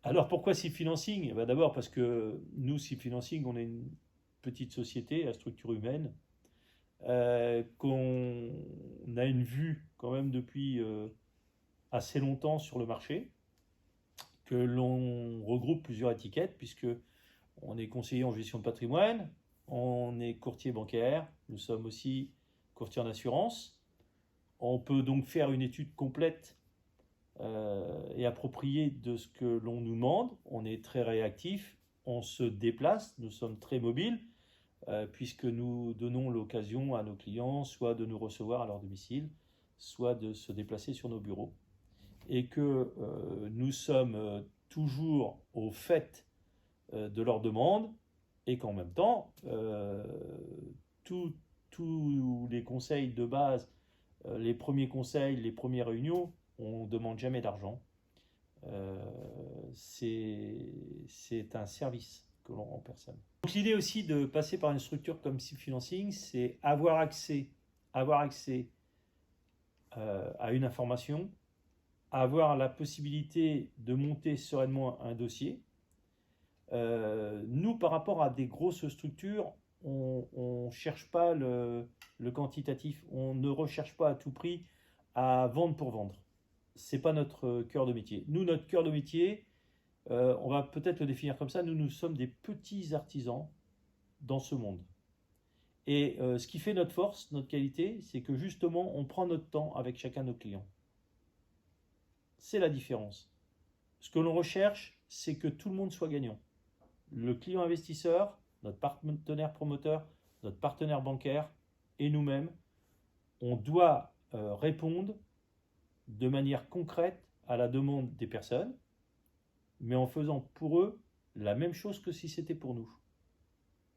Alors pourquoi SIP Financing? Eh ben, d'abord parce que nous, SIP Financing, on est une petite société à structure humaine, qu'on a une vue quand même depuis assez longtemps sur le marché, que l'on regroupe plusieurs étiquettes, puisque on est conseiller en gestion de patrimoine, on est courtier bancaire, nous sommes aussi courtier en assurance. On peut donc faire une étude complète et appropriée de ce que l'on nous demande. On est très réactif, on se déplace, nous sommes très mobiles, puisque nous donnons l'occasion à nos clients soit de nous recevoir à leur domicile, soit de se déplacer sur nos bureaux. Et que nous sommes toujours au fait de leurs demandes, et qu'en même temps, tous les conseils de base, les premiers conseils, les premières réunions, on ne demande jamais d'argent. Euh, c'est un service que l'on rend en personne. Donc l'idée aussi de passer par une structure comme SIP Financing, c'est avoir accès à une information, avoir la possibilité de monter sereinement un dossier. Nous, par rapport à des grosses structures, on ne cherche pas le quantitatif, on ne recherche pas à tout prix à vendre pour vendre. C'est pas notre cœur de métier. Nous, notre cœur de métier, on va peut-être le définir comme ça, nous sommes des petits artisans dans ce monde. Et ce qui fait notre force, notre qualité, c'est que justement, on prend notre temps avec chacun de nos clients. C'est la différence. Ce que l'on recherche, c'est que tout le monde soit gagnant. Le client investisseur, notre partenaire promoteur, notre partenaire bancaire et nous-mêmes, on doit répondre de manière concrète à la demande des personnes, mais en faisant pour eux la même chose que si c'était pour nous.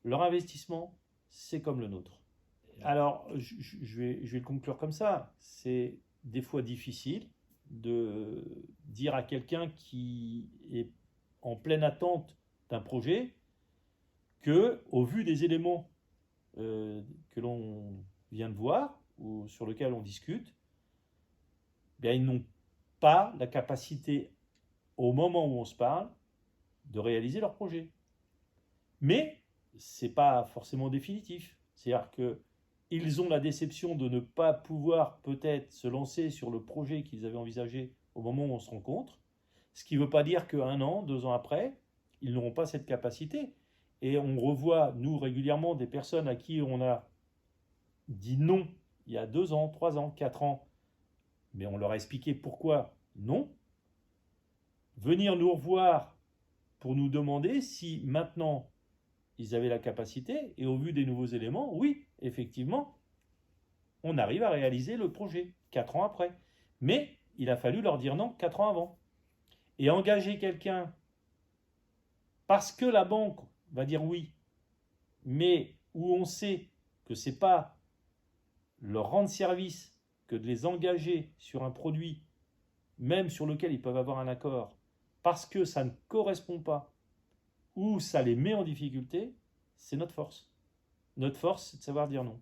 Leur investissement, c'est comme le nôtre. Alors, je vais le conclure comme ça. C'est des fois difficile de dire à quelqu'un qui est en pleine attente d'un projet que, au vu des éléments que l'on vient de voir ou sur lesquels on discute, bien, ils n'ont pas la capacité, au moment où on se parle, de réaliser leur projet. Mais ce n'est pas forcément définitif. C'est-à-dire qu'ils ont la déception de ne pas pouvoir peut-être se lancer sur le projet qu'ils avaient envisagé au moment où on se rencontre, ce qui ne veut pas dire qu'un an, 2 ans après, ils n'auront pas cette capacité. Et on revoit, nous, régulièrement, des personnes à qui on a dit non il y a 2 ans, 3 ans, 4 ans, mais on leur a expliqué pourquoi non, venir nous revoir pour nous demander si maintenant ils avaient la capacité, et au vu des nouveaux éléments, oui, effectivement, on arrive à réaliser le projet 4 ans après. Mais il a fallu leur dire non 4 ans avant. Et engager quelqu'un parce que la banque va dire oui, mais où on sait que ce n'est pas leur rendre service que de les engager sur un produit, même sur lequel ils peuvent avoir un accord, parce que ça ne correspond pas ou ça les met en difficulté, c'est notre force. Notre force, c'est de savoir dire non.